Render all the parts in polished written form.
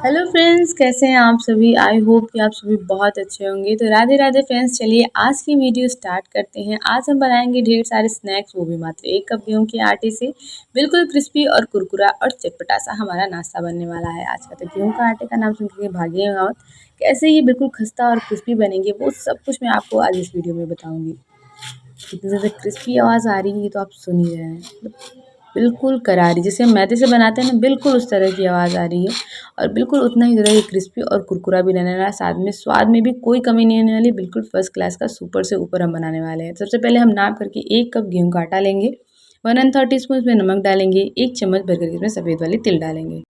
Hello friends, कैसे हैं आप सभी। आई होप कि आप सभी बहुत अच्छे होंगे। तो राधे राधे फ्रेंड्स, चलिए आज की वीडियो स्टार्ट करते हैं। आज हम बनाएंगे ढेर सारे स्नैक्स, वो भी मात्र 1 कप गेहूं के आटे से। बिल्कुल क्रिस्पी और कुरकुरा और चटपटा सा हमारा नाश्ता बनने वाला है आज का। तो गेहूं का आटे का नाम सुन के भागिएगा मत। कैसे ये बिल्कुल खस्ता और क्रिस्पी बनेंगे वो सब कुछ मैं आपको आज इस वीडियो में बताऊँगी। इतनी ज़्यादा क्रिस्पी आवाज़ आ रही है, तो आप सुन ही रहे हैं। बिल्कुल करारी, जैसे हम मैदे से बनाते हैं ना, बिल्कुल उस तरह की आवाज़ आ रही है। और बिल्कुल उतना ही ज़्यादा ये क्रिस्पी और कुरकुरा भी रहने वाला है। साथ में स्वाद में भी कोई कमी नहीं होने वाली, बिल्कुल फर्स्ट क्लास का सुपर से ऊपर हम बनाने वाले हैं। सबसे पहले हम नाप करके 1 कप गेहूँ का आटा लेंगे, 1 1/3 टीस्पून इसमें नमक डालेंगे, 1 चम्मच भर कर इसमें सफ़ेद वाली तिल डालेंगे।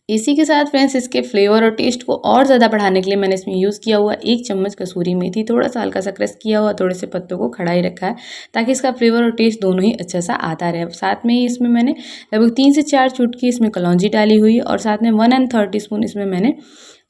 इसी के साथ फ्रेंड्स, इसके फ्लेवर और टेस्ट को और ज़्यादा बढ़ाने के लिए मैंने इसमें यूज़ किया हुआ 1 चम्मच कसूरी मेथी, थोड़ा सा हल्का सा क्रश किया हुआ, थोड़े से पत्तों को खड़ा ही रखा है ताकि इसका फ्लेवर और टेस्ट दोनों ही अच्छा सा आता रहे। साथ में ही इसमें मैंने लगभग 3 से 4 चुटकी इसमें कलौंजी डाली हुई है और साथ में 1 1/3 टीस्पून इसमें मैंने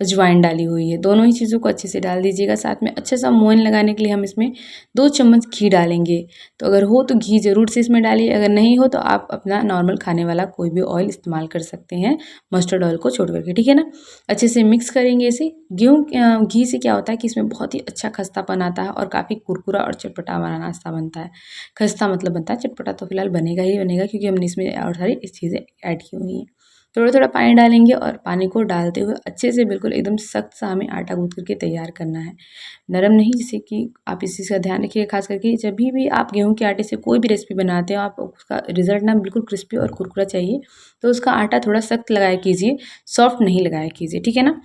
अजवाइन डाली हुई है। दोनों ही चीज़ों को अच्छे से डाल दीजिएगा। साथ में अच्छे सा मोयन लगाने के लिए हम इसमें 2 चम्मच घी डालेंगे। तो अगर हो तो घी ज़रूर से इसमें डालिए, अगर नहीं हो तो आप अपना नॉर्मल खाने वाला कोई भी ऑयल इस्तेमाल कर सकते हैं, मस्टर्ड ऑयल को छोड़ करके, ठीक है ना। अच्छे से मिक्स करेंगे इसे। घी से क्या होता है कि इसमें बहुत ही अच्छा खस्तापन आता है और काफ़ी कुरकुरा और चटपटा हमारा नाश्ता बनता है। खस्ता मतलब बनता है, चटपटा तो फिलहाल बनेगा ही बनेगा क्योंकि हमने इसमें और सारी चीज़ें ऐड की हुई हैं। थोड़ा थोड़ा पानी डालेंगे और पानी को डालते हुए अच्छे से बिल्कुल एकदम सख्त सा हमें आटा गूँथ करके तैयार करना है, नरम नहीं। जिससे कि आप इस चीज़ का ध्यान रखिएगा, खास करके जब भी आप गेहूं के आटे से कोई भी रेसिपी बनाते हो, आप उसका रिजल्ट ना बिल्कुल क्रिस्पी और कुरकुरा चाहिए, तो उसका आटा थोड़ा सख्त लगाया कीजिए, सॉफ्ट नहीं लगाया कीजिए, ठीक है ना।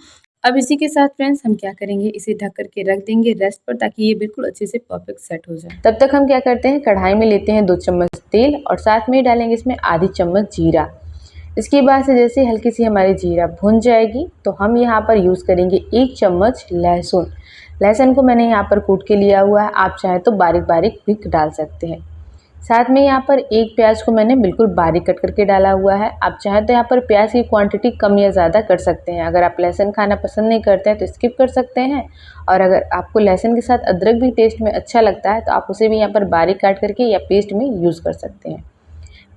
अब इसी के साथ फ्रेंड्स हम क्या करेंगे, इसे ढक करके रख देंगे रेस्ट पर ताकि ये बिल्कुल अच्छे से परफेक्ट सेट हो जाए। तब तक हम क्या करते हैं, कढ़ाई में लेते हैं 2 चम्मच तेल और साथ में ही डालेंगे इसमें आधी चम्मच जीरा। इसके बाद से जैसे हल्की सी हमारी जीरा भुन जाएगी तो हम यहाँ पर यूज़ करेंगे 1 चम्मच लहसुन। लहसुन को मैंने यहाँ पर कूट के लिया हुआ है, आप चाहें तो बारीक बारीक भी डाल सकते हैं। साथ में यहाँ पर 1 प्याज को मैंने बिल्कुल बारीक कट करके डाला हुआ है। आप चाहें तो यहाँ पर प्याज की क्वांटिटी कम या ज़्यादा कर सकते हैं। अगर आप लहसुन खाना पसंद नहीं करते हैं तो स्किप कर सकते हैं, और अगर आपको लहसुन के साथ अदरक भी टेस्ट में अच्छा लगता है तो आप उसे भी यहाँ पर बारीक काट करके या पेस्ट में यूज़ कर सकते हैं।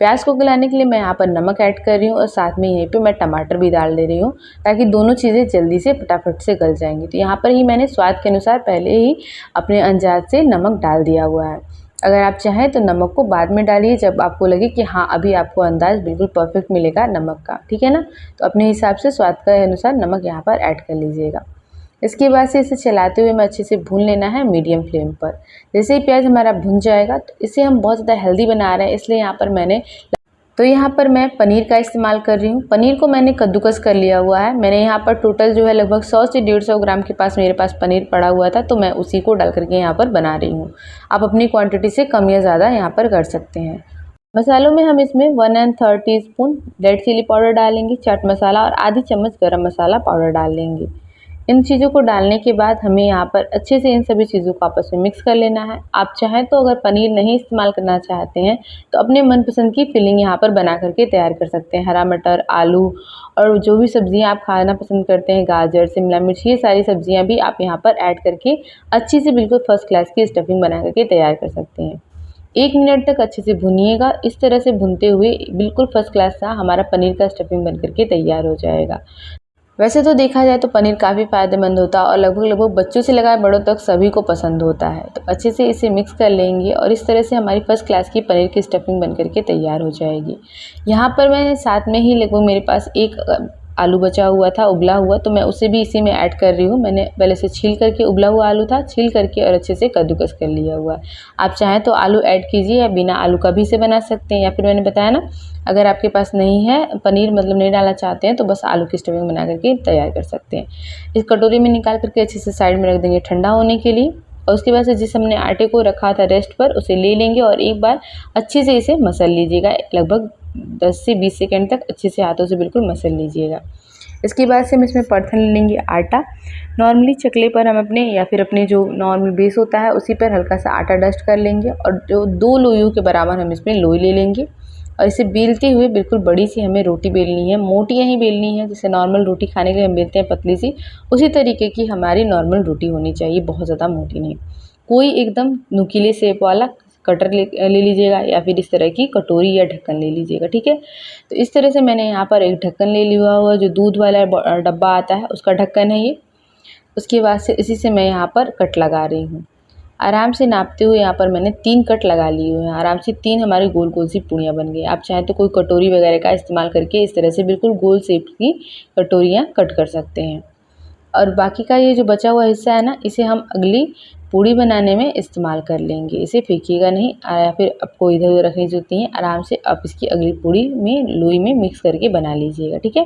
प्याज को गलाने के लिए मैं यहाँ पर नमक ऐड कर रही हूँ और साथ में यहीं पे मैं टमाटर भी डाल दे रही हूँ ताकि दोनों चीज़ें जल्दी से फटाफट से गल जाएंगी। तो यहाँ पर ही मैंने स्वाद के अनुसार पहले ही अपने अंदाज से नमक डाल दिया हुआ है। अगर आप चाहें तो नमक को बाद में डालिए जब आपको लगे कि हाँ अभी आपको अंदाज बिल्कुल परफेक्ट मिलेगा नमक का, ठीक है ना। तो अपने हिसाब से स्वाद के अनुसार नमक यहाँ पर ऐड कर लीजिएगा। इसके बाद से इसे चलाते हुए मैं अच्छे से भून लेना है मीडियम फ्लेम पर। जैसे ही प्याज हमारा भुन जाएगा तो इसे हम बहुत ज़्यादा हेल्दी बना रहे हैं, इसलिए यहाँ पर मैं पनीर का इस्तेमाल कर रही हूँ। पनीर को मैंने कद्दूकस कर लिया हुआ है। मैंने यहाँ पर टोटल जो है लगभग 100 से 150 ग्राम के पास मेरे पास पनीर पड़ा हुआ था, तो मैं उसी को डाल करके यहाँ पर बना रही हूँ। आप अपनी क्वांटिटी से कम या ज़्यादा यहाँ पर कर सकते हैं। मसालों में हम इसमें 1 1/3 टीस्पून रेड चिली पाउडर डालेंगे, चाट मसाला और आधी चम्मच गरम मसाला पाउडर डाल लेंगे। इन चीज़ों को डालने के बाद हमें यहाँ पर अच्छे से इन सभी चीज़ों को आपस में मिक्स कर लेना है। आप चाहें तो अगर पनीर नहीं इस्तेमाल करना चाहते हैं तो अपने मनपसंद की फिलिंग यहाँ पर बना करके तैयार कर सकते हैं। हरा मटर, आलू और जो भी सब्जियाँ आप खाना पसंद करते हैं, गाजर, शिमला मिर्च, ये सारी सब्जियाँ भी आप यहाँ पर ऐड करके अच्छी से बिल्कुल फर्स्ट क्लास की स्टफिंग बना करके तैयार कर सकते हैं। 1 मिनट तक अच्छे से भुनिएगा। इस तरह से भुनते हुए बिल्कुल फर्स्ट क्लास सा हमारा पनीर का स्टफिंग बन करके तैयार हो जाएगा। वैसे तो देखा जाए तो पनीर काफ़ी फ़ायदेमंद होता है और लगभग बच्चों से लगाए बड़ों तक सभी को पसंद होता है। तो अच्छे से इसे मिक्स कर लेंगे और इस तरह से हमारी फर्स्ट क्लास की पनीर की स्टफिंग बन करके तैयार हो जाएगी। यहाँ पर मैं साथ में ही लगभग मेरे पास एक आलू बचा हुआ था उबला हुआ, तो मैं उसे भी इसी में ऐड कर रही हूँ। मैंने पहले से छील करके, उबला हुआ आलू था, छील करके और अच्छे से कद्दूकस कर लिया हुआ है। आप चाहें तो आलू ऐड कीजिए या बिना आलू का भी इसे बना सकते हैं, या फिर मैंने बताया ना अगर आपके पास नहीं है पनीर, मतलब नहीं डालना चाहते हैं, तो बस आलू की स्टफिंग बना करके तैयार कर सकते हैं। इस कटोरी में निकाल करके अच्छे से साइड में रख देंगे ठंडा होने के लिए, और उसके बाद से जिस हमने आटे को रखा था रेस्ट पर उसे ले लेंगे और एक बार अच्छे से इसे मसल लीजिएगा। लगभग 10 से 20 सेकेंड तक अच्छे से हाथों से बिल्कुल मसल लीजिएगा। इसके बाद से हम इसमें परथन ले लेंगे आटा। नॉर्मली चकले पर हम अपने या फिर अपने जो नॉर्मल बेस होता है उसी पर हल्का सा आटा डस्ट कर लेंगे और जो 2 लोइयों के बराबर हम इसमें लोई ले लेंगे और इसे बेलते हुए बिल्कुल बड़ी सी हमें रोटी बेलनी है, मोटी ही बेलनी है। जैसे नॉर्मल रोटी खाने के लिए हम बेलते हैं पतली सी, उसी तरीके की हमारी नॉर्मल रोटी होनी चाहिए, बहुत ज़्यादा मोटी नहीं। कोई एकदम नुकीले शेप वाला कटर ले लीजिएगा या फिर इस तरह की कटोरी या ढक्कन ले लीजिएगा, ठीक है। तो इस तरह से मैंने यहाँ पर एक ढक्कन ले लिया हुआ, जो दूध वाला डब्बा आता है उसका ढक्कन है ये। उसके बाद से इसी से मैं यहाँ पर कट लगा रही हूँ। आराम से नापते हुए यहाँ पर मैंने 3 कट लगा लिए हुए हैं। आराम से 3 हमारी गोल गोल सी पूड़ियाँ बन गई। आप चाहें तो कोई कटोरी वगैरह का इस्तेमाल करके इस तरह से बिल्कुल गोल शेप की कटोरियाँ कट कर सकते हैं। और बाकी का ये जो बचा हुआ हिस्सा है ना, इसे हम अगली पूड़ी बनाने में इस्तेमाल कर लेंगे। इसे फेंकिएगा नहीं या फिर आपको इधर उधर रखने की ज़रूरत नहीं है। आराम से आप इसकी अगली पूड़ी में लोई में मिक्स करके बना लीजिएगा, ठीक है।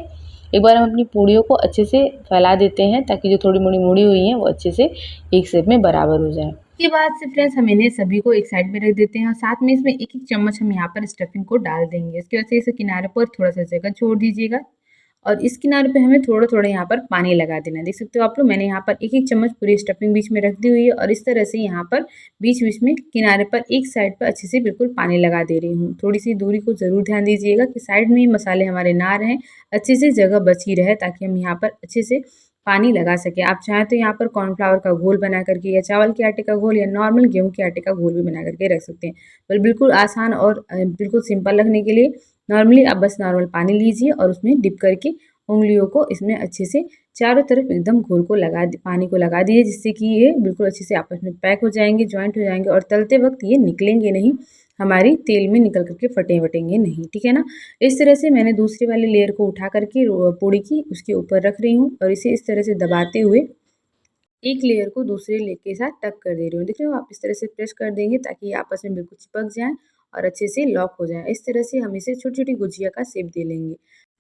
एक बार हम अपनी पूड़ियों को अच्छे से फैला देते हैं ताकि जो थोड़ी मोड़ी मुड़ी हुई हैं वो अच्छे से एक शेप में बराबर हो जाए। इसके बाद से फ्रेंड्स हम इन्हें सभी को एक साइड में रख देते हैं और साथ में इसमें एक-एक चम्मच हम यहाँ पर स्टफिंग को डाल देंगे। इसके वजह से इसे किनारे पर थोड़ा-सा जगह छोड़ दीजिएगा और इस किनारे पे हमें थोड़ा-थोड़ा यहाँ पर पानी लगा देना है। देख सकते हो आप लोग, मैंने यहाँ पर एक-एक चम्मच पूरी स्टफिंग बीच में रख दी हुई है और इस तरह से यहाँ पर बीच-बीच में किनारे पर एक साइड पर अच्छे से बिल्कुल पानी लगा दे रही हूँ। थोड़ी-सी दूरी को ज़रूर ध्यान दीजिएगा कि साइड में ही मसाले हमारे ना रहें, अच्छे से जगह बची रहे ताकि हम यहाँ पर अच्छे से पानी लगा सकें। आप चाहें तो यहाँ पर कॉर्नफ्लावर का घोल बना करके या चावल के आटे का घोल या नॉर्मल गेहूँ के आटे का घोल भी बना करके रख सकते हैं। पर बिल्कुल आसान और बिल्कुल सिंपल रखने के लिए नॉर्मली आप बस नॉर्मल पानी लीजिए और उसमें डिप करके उंगलियों को इसमें अच्छे से चारों तरफ एकदम घोल को पानी को लगा दीजिए, जिससे कि ये बिल्कुल अच्छे से आपस में पैक हो जाएँगे, जॉइंट हो जाएँगे और तलते वक़्त ये निकलेंगे नहीं, हमारी तेल में निकल कर के फटेंगे नहीं, ठीक है ना? इस तरह से मैंने दूसरी वाली लेयर को उठा कर के पूड़ी की उसके ऊपर रख रही हूँ और इसे इस तरह से दबाते हुए एक लेयर को दूसरे लेयर के साथ टक कर दे रही हूँ। देख रहे हो आप, इस तरह से प्रेस कर देंगे ताकि ये आपस में बिल्कुल चिपक जाएँ और अच्छे से लॉक हो जाएँ। इस तरह से हम इसे छोटी-छोटी गुजिया का शेप दे लेंगे।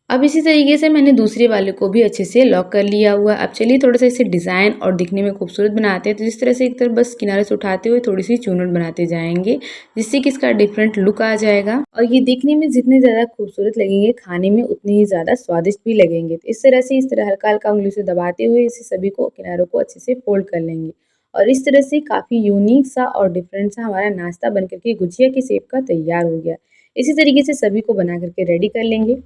अब इसी तरीके से मैंने दूसरे वाले को भी अच्छे से लॉक कर लिया हुआ है। अब चलिए थोड़ा-सा इसे डिज़ाइन और दिखने में खूबसूरत बनाते हैं। तो इस तरह से एक तरफ बस किनारे से उठाते हुए थोड़ी-सी चूनट बनाते जाएँगे, जिससे कि इसका डिफरेंट लुक आ जाएगा और ये देखने में जितने ज़्यादा खूबसूरत लगेंगे, खाने में उतने ही ज़्यादा स्वादिष्ट भी लगेंगे। तो इस तरह हल्का-हल्का उँगली से दबाते हुए इसे सभी को किनारों को अच्छे से फ़ोल्ड कर लेंगे और इस तरह से काफ़ी यूनिक सा और डिफरेंट सा हमारा नाश्ता बन कर के गुजिया की शेप का तैयार हो गया। इसी तरीके से सभी को बना कर के रेडी कर लेंगे।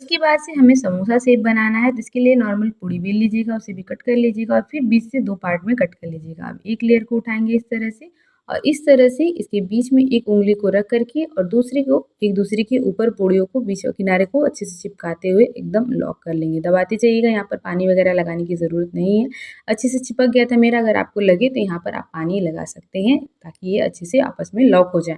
उसके बाद से हमें समोसा शेप बनाना है, तो इसके लिए नॉर्मल पूड़ी बेल लीजिएगा, उसे भी कट कर लीजिएगा और फिर बीच से 2 पार्ट में कट कर लीजिएगा। अब एक लेयर को उठाएँगे इस तरह से और इस तरह से इसके बीच में एक उँगली को रख कर के और दूसरे को एक दूसरे के ऊपर पूड़ियों को बीच किनारे को अच्छे से चिपकाते हुए एकदम लॉक कर लेंगे। दबाते जाइएगा, यहाँ पर पानी वगैरह लगाने की ज़रूरत नहीं है। अच्छे से चिपक गया था मेरा, अगर आपको लगे तो यहाँ पर आप पानी लगा सकते हैं ताकि ये अच्छे से आपस में लॉक हो जाए।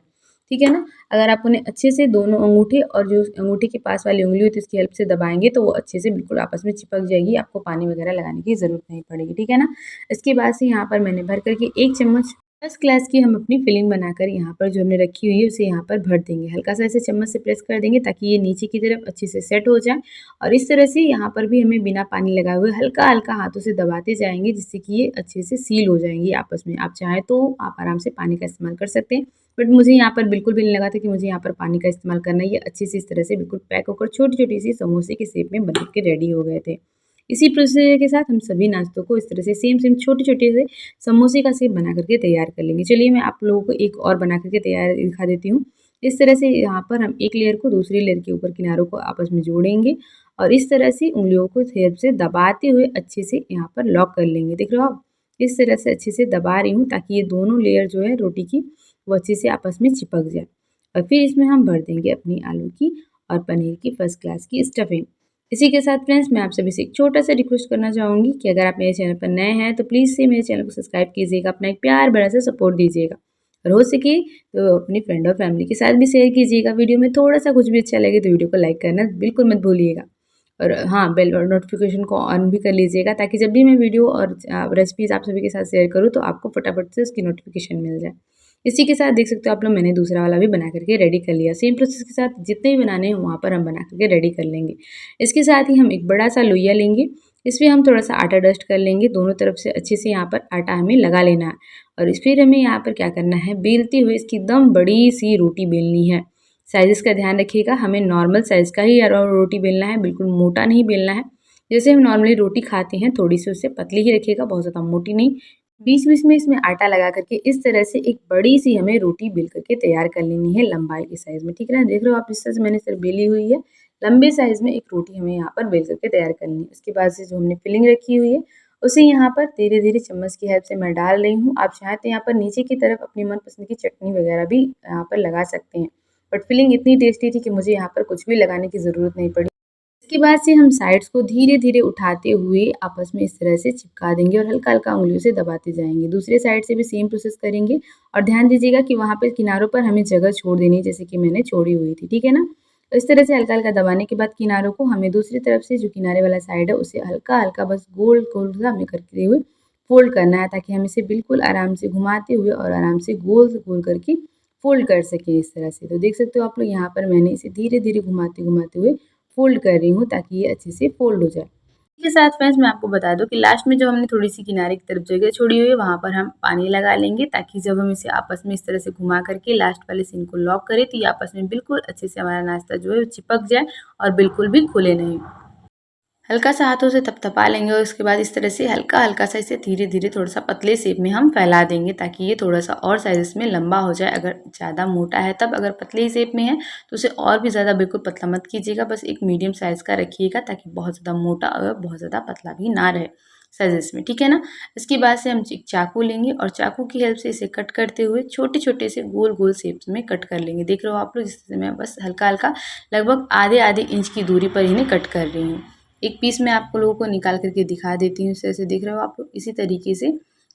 ठीक है ना? अगर आप उन्हें अच्छे से दोनों अंगूठे और जो अंगूठे के पास वाली उँगली होती है उसकी हेल्प से दबाएँगे तो वो अच्छे से बिल्कुल आपस में चिपक जाएगी, आपको पानी वगैरह लगाने की ज़रूरत नहीं पड़ेगी, ठीक है ना? इसके बाद से यहाँ पर मैंने भर कर के 1 चम्मच फर्स्ट क्लास की हम अपनी फिलिंग बनाकर यहाँ पर जो हमने रखी हुई है उसे यहाँ पर भर देंगे। हल्का-सा ऐसे चम्मच से प्रेस कर देंगे ताकि ये नीचे की तरफ अच्छे से सेट हो जाए और इस तरह से यहाँ पर भी हमें बिना पानी लगाए हुए हल्का-हल्का हाथों से दबाते जाएँगे, जिससे कि ये अच्छे से सील हो जाएँगी आपस में। आप चाहें तो आप आराम से पानी का इस्तेमाल कर सकते हैं। बट मुझे यहाँ पर बिल्कुल भी नहीं लगा था कि मुझे यहाँ पर पानी का इस्तेमाल करना है। ये अच्छे से इस तरह से बिल्कुल पैक होकर छोटी-छोटी सी समोसे के शेप में बन के रेडी हो गए थे। इसी प्रोसीजर के साथ हम सभी नाश्तों को इस तरह से सेम छोटे-छोटे से समोसे का शेप बना करके तैयार कर लेंगे। चलिए मैं आप लोगों को एक और बना करके तैयार दिखा देती हूँ। इस तरह से यहाँ पर हम एक लेयर को दूसरी लेयर के ऊपर किनारों को आपस में जोड़ेंगे और इस तरह से उँगलियों को हेल्प से दबाते हुए अच्छे से यहाँ पर लॉक कर लेंगे। देख रहे हो आप? इस तरह से अच्छे से दबा रही हूँ ताकि ये दोनों लेयर जो है रोटी की वो अच्छे से आपस में चिपक जाए और फिर इसमें हम भर देंगे अपनी आलू की और पनीर की फर्स्ट क्लास की स्टफिंग। इसी के साथ फ्रेंड्स मैं आप सभी से एक छोटा-सा रिक्वेस्ट करना चाहूँगी कि अगर आप मेरे चैनल पर नए हैं तो प्लीज़ से मेरे चैनल को सब्सक्राइब कीजिएगा, अपना एक प्यार भरा सा सपोर्ट दीजिएगा और हो सके तो अपनी फ्रेंड और फैमिली के साथ भी शेयर कीजिएगा। वीडियो में थोड़ा-सा कुछ भी अच्छा लगे तो वीडियो को लाइक करना बिल्कुल मत भूलिएगा और हाँ, बेल और नोटिफ़िकेशन को ऑन भी कर लीजिएगा ताकि जब भी मैं वीडियो और रेसिपीज़ आप सभी के साथ शेयर करूँ तो आपको फटाफट से उसकी नोटिफ़िकेशन मिल जाए। इसी के साथ देख सकते हो आप लोग, मैंने दूसरा वाला भी बना करके रेडी कर लिया। सेम प्रोसेस के साथ जितने भी बनाने हैं वहाँ पर हम बना करके रेडी कर लेंगे। इसके साथ ही हम एक बड़ा-सा लोइया लेंगे, इसमें हम थोड़ा-सा आटा डस्ट कर लेंगे, दोनों तरफ से अच्छे से यहाँ पर आटा हमें लगा लेना है और फिर हमें यहाँ पर क्या करना है, बेलते हुए इसकी एकदम बड़ी-सी रोटी बेलनी है। साइज़ेस का ध्यान रखिएगा, हमें नॉर्मल साइज़ का ही रोटी बेलना है, बिल्कुल मोटा नहीं बेलना है। जैसे हम नॉर्मली रोटी खाते हैं, थोड़ी-सी उससे पतली ही रखिएगा, बहुत ज़्यादा मोटी नहीं। बीच-बीच में इसमें आटा लगा करके इस तरह से एक बड़ी-सी हमें रोटी बेल करके तैयार कर लेनी है लंबाई के साइज़ में, ठीक है ना? देख रहे हो आप, इस तरह से मैंने सिर्फ बेली हुई है। लंबे साइज़ में एक रोटी हमें यहाँ पर बेल करके तैयार करनी है। उसके बाद से जो हमने फिलिंग रखी हुई है उसे यहाँ पर धीरे धीरे चम्मच की हेल्प से मैं डाल रही हूँ। आप चाहें तो यहाँ पर नीचे की तरफ अपनी मनपसंद की चटनी वगैरह भी यहाँ पर लगा सकते हैं, बट फीलिंग इतनी टेस्टी थी कि मुझे यहाँ पर कुछ भी लगाने की ज़रूरत नहीं पड़ी। इसके बाद से हम साइड्स को धीरे-धीरे उठाते हुए आपस में इस तरह से चिपका देंगे और हल्का-हल्का उँगलियों से दबाते जाएँगे। दूसरे साइड से भी सेम प्रोसेस करेंगे और ध्यान दीजिएगा कि वहाँ पे किनारों पर हमें जगह छोड़ देनी है, जैसे कि मैंने छोड़ी हुई थी, ठीक है ना? तो इस तरह से हल्का-हल्का दबाने के बाद किनारों को हमें दूसरी तरफ से जो किनारे वाला साइड है उसे हल्का-हल्का बस गोल-गोल सा हमें करते हुए फ़ोल्ड करना है, ताकि हम इसे बिल्कुल आराम से घुमाते हुए और आराम से गोल से गोल करके फ़ोल्ड कर सकें इस तरह से। तो देख सकते हो आप लोग, यहाँ पर मैंने इसे धीरे-धीरे घुमाते-घुमाते हुए फ़ोल्ड कर रही हूँ ताकि ये अच्छे से फ़ोल्ड हो जाए। इसके साथ फ्रेंड्स मैं आपको बता दूँ कि लास्ट में जो हमने थोड़ी-सी किनारे की तरफ जगह छोड़ी हुई है, वहाँ पर हम पानी लगा लेंगे, ताकि जब हम इसे आपस में इस तरह से घुमा करके लास्ट वाले सीन को लॉक करें, तो ये आपस में बिल्कुल अच्छे से हमारा नाश्ता जो है वो चिपक जाए और बिल्कुल भी खुले नहीं। हल्का सा हाथों से थपथपा लेंगे और उसके बाद इस तरह से हल्का-हल्का सा इसे धीरे-धीरे थोड़ा-सा पतले शेप में हम फैला देंगे, ताकि ये थोड़ा-सा और साइज़ में लंबा हो जाए। अगर ज़्यादा मोटा है तब, अगर पतले शेप में है तो उसे और भी ज़्यादा बिल्कुल पतला मत कीजिएगा, बस एक मीडियम साइज़ का रखिएगा, ताकि बहुत ज़्यादा मोटा और बहुत ज़्यादा पतला भी ना रहे साइज़ेस में, ठीक है ना? इसके बाद से हम एक चाकू लेंगे और चाकू की हेल्प से इसे कट करते हुए छोटे-छोटे से गोल-गोल शेप्स में कट कर लेंगे। देख रहे हो आप लोग, जिससे मैं बस हल्का-हल्का लगभग आधे-आधे इंच की दूरी पर इन्हें कट कर रही हूँ। एक पीस मैं आप लोगों को निकाल करके दिखा देती हूँ, इस तरह से देख रहे हो आप लोग। इसी तरीके से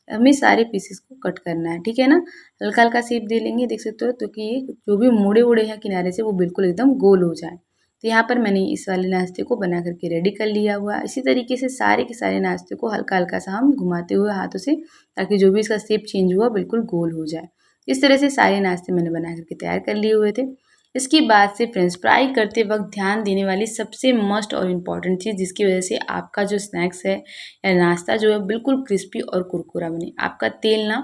हमें सारे पीसेस को कट करना है, ठीक है ना? हल्का-हल्का शेप दे लेंगे, देख सकते हो, तो कि ये जो भी मुड़े-उड़े हैं किनारे से वो बिल्कुल एकदम गोल हो जाए। तो यहाँ पर मैंने इस वाले नाश्ते को बना करके रेडी कर लिया हुआ है। इसी तरीके से सारे के सारे नाश्ते को हल्का-हल्का सा हम घुमाते हुए हाथों से, ताकि जो भी इसका शेप चेंज हुआ बिल्कुल गोल हो जाए। इस तरह से सारे नाश्ते मैंने बना करके तैयार कर लिए हुए थे। इसके बाद से फ्रेंच फ्राई करते वक़्त ध्यान देने वाली सबसे मस्ट और इम्पॉर्टेंट चीज़, जिसकी वज़ह से आपका जो स्नैक्स है या नाश्ता जो है बिल्कुल क्रिस्पी और कुरकुरा बने। आपका तेल ना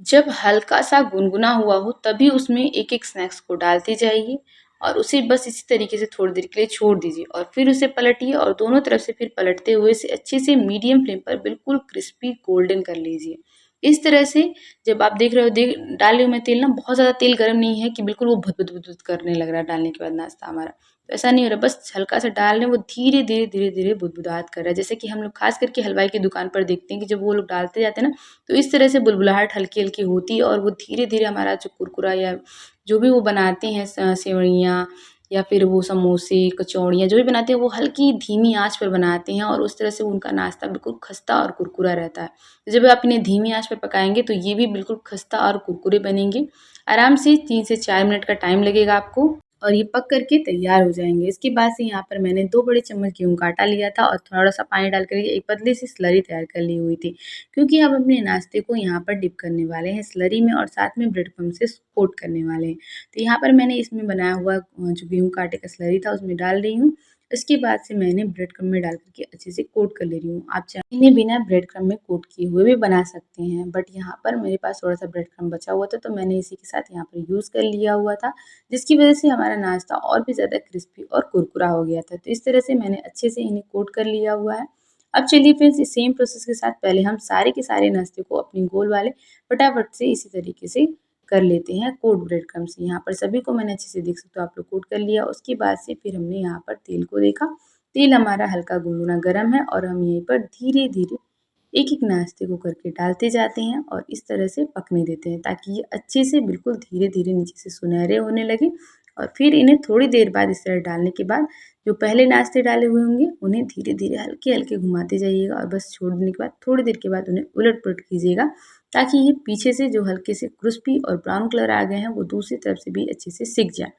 जब हल्का-सा गुनगुना हुआ हो, तभी उसमें एक-एक स्नैक्स को डालते जाइए और उसे बस इसी तरीके से थोड़ी देर के लिए छोड़ दीजिए और फिर उसे पलटिए और दोनों तरफ से फिर पलटते हुए इसे अच्छे से मीडियम फ्लेम पर बिल्कुल क्रिस्पी गोल्डन कर लीजिए। इस तरह से जब आप देख रहे हो, डाल रही हूँ मैं तेल ना, बहुत ज़्यादा तेल गर्म नहीं है कि बिल्कुल वो भुद-भुद-भुद करने लग रहा है डालने के बाद नाश्ता हमारा। तो ऐसा नहीं हो रहा, बस हल्का सा डाल रहे हैं, वो धीरे-धीरे, धीरे-धीरे बुदबुदाहट कर रहा है। जैसे कि हम लोग ख़ास करके हलवाई की दुकान पर देखते हैं कि जब वो लोग डालते जाते हैं ना, तो इस तरह से बुलबुलाहट हल्की-हल्की होती है और वो धीरे-धीरे हमारा जो कुरकुरा या जो भी वो बनाते हैं सेवइयाँ या फिर वो समोसे, कचौड़ियाँ जो भी बनाते हैं, वो हल्की धीमी आँच पर बनाते हैं और उस तरह से उनका नाश्ता बिल्कुल खस्ता और कुरकुरा रहता है। तो जब आप इन्हें धीमी आँच पर पकाएँगे तो ये भी बिल्कुल खस्ता और कुरकुरे बनेंगे। आराम से 3 से 4 मिनट का टाइम लगेगा आपको और ये पक करके तैयार हो जाएँगे। इसके बाद से यहाँ पर मैंने 2 बड़े चम्मच गेहूँ का आटा लिया था और थोड़ा-सा पानी डाल कर के एक पतली सी स्लरी तैयार कर ली हुई थी। क्योंकि हम अपने नाश्ते को यहाँ पर डिप करने वाले हैं स्लरी में और साथ में ब्रेड क्रम्ब से कोट करने वाले हैं। तो यहाँ पर मैंने इसमें बनाया हुआ जो गेहूँ का आटे का स्लरी था उसमें डाल रही हूँ। इसके बाद से मैंने ब्रेड क्रम्ब में डाल कर के अच्छे से कोट कर ले रही हूँ। आप चाहे इन्हें बिना ब्रेड क्रम्ब में कोट किए हुए भी बना सकते हैं, बट यहाँ पर मेरे पास थोड़ा-सा ब्रेड क्रम्ब बचा हुआ था, तो मैंने इसी के साथ यहाँ पर यूज़ कर लिया हुआ था, जिसकी वज़ह से हमारा नाश्ता और भी ज़्यादा क्रिस्पी और कुरकुरा हो गया था। तो इस तरह से मैंने अच्छे से इन्हें कोट कर लिया हुआ है। अब चलिए फ्रेंड्स, इस सेम प्रोसेस के साथ पहले हम सारे के सारे नाश्ते को अपने गोल वाले फटाफट से इसी तरीके से कर लेते हैं कोट ब्रेड क्रम्ब से। यहाँ पर सभी को मैंने अच्छे से, देख सकते हो आप लोग, कोट कर लिया। उसके बाद से फिर हमने यहाँ पर तेल को देखा, तेल हमारा हल्का गुनगुना गर्म है और हम यहीं पर धीरे-धीरे एक-एक नाश्ते को करके डालते जाते हैं और इस तरह से पकने देते हैं, ताकि ये अच्छे से बिल्कुल धीरे-धीरे नीचे से सुनहरे होने लगे और फिर इन्हें थोड़ी देर बाद इस तरह डालने के बाद जो पहले नाश्ते डाले हुए होंगे उन्हें धीरे-धीरे हल्के-हल्के घुमाते जाइएगा और बस छोड़ देने के बाद थोड़ी देर के बाद उन्हें उलट-पुलट कीजिएगा, ताकि ये पीछे से जो हल्के से क्रिस्पी और ब्राउन कलर आ गए हैं वो दूसरी तरफ से भी अच्छे से सिक जाए।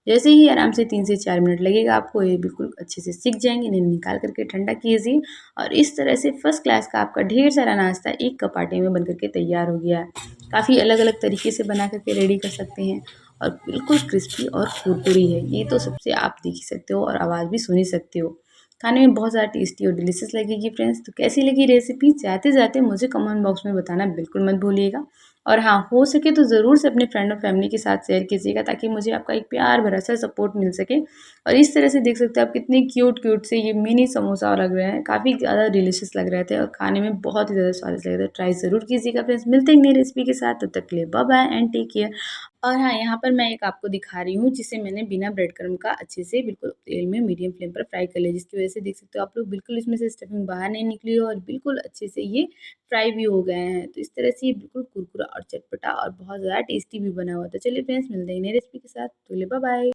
जैसे ही आराम से 3 से 4 मिनट लगेगा आपको, ये बिल्कुल अच्छे से सिक जाएँगे। इन्हें निकाल कर के ठंडा कीजिए और इस तरह से फर्स्ट क्लास का आपका ढेर सारा नाश्ता एक कप आटे में बन कर के तैयार हो गया है। काफ़ी अलग-अलग तरीके से बना कर के रेडी कर सकते हैं और बिल्कुल क्रिस्पी और कुरकुरी है। ये तो सबसे आप देख ही सकते हो और आवाज़ भी सुन ही सकते हो। खाने में बहुत ज़्यादा टेस्टी और डिलीशियस लगेगी फ्रेंड्स। तो कैसी लगी रेसिपी, जाते-जाते मुझे कमेंट बॉक्स में बताना बिल्कुल मत भूलिएगा। और हाँ, हो सके तो ज़रूर से अपने फ्रेंड और फैमिली के साथ शेयर कीजिएगा, ताकि मुझे आपका एक प्यार भरा सा सपोर्ट मिल सके। और इस तरह से देख सकते हो आप कितने क्यूट-क्यूट से ये मिनी समोसा लग रहे हैं, काफ़ी ज़्यादा डिलीशियस लग रहे थे और खाने में बहुत ही ज़्यादा स्वादिष्ट लग रहे थे। ट्राई ज़रूर कीजिएगा फ्रेंड्स। मिलते हैं एक नई रेसिपी के साथ, तब तक के लिए bye bye and take care. और हाँ, यहाँ पर मैं एक आपको दिखा रही हूँ जिसे मैंने बिना ब्रेड क्रम्ब का अच्छे से बिल्कुल तेल में मीडियम फ्लेम पर फ्राई कर लिया, जिसकी वज़ह से देख सकते हो आप लोग बिल्कुल इसमें से स्टफिंग बाहर नहीं निकली और बिल्कुल अच्छे से ये फ्राई भी हो गए हैं। तो इस तरह से ये बिल्कुल कुरकुरा और चटपटा और बहुत ज़्यादा टेस्टी भी बना हुआ था। चलिए फ्रेंड्स, मिलते हैं नई रेसिपी के साथ, तो लिए बाय-बाय।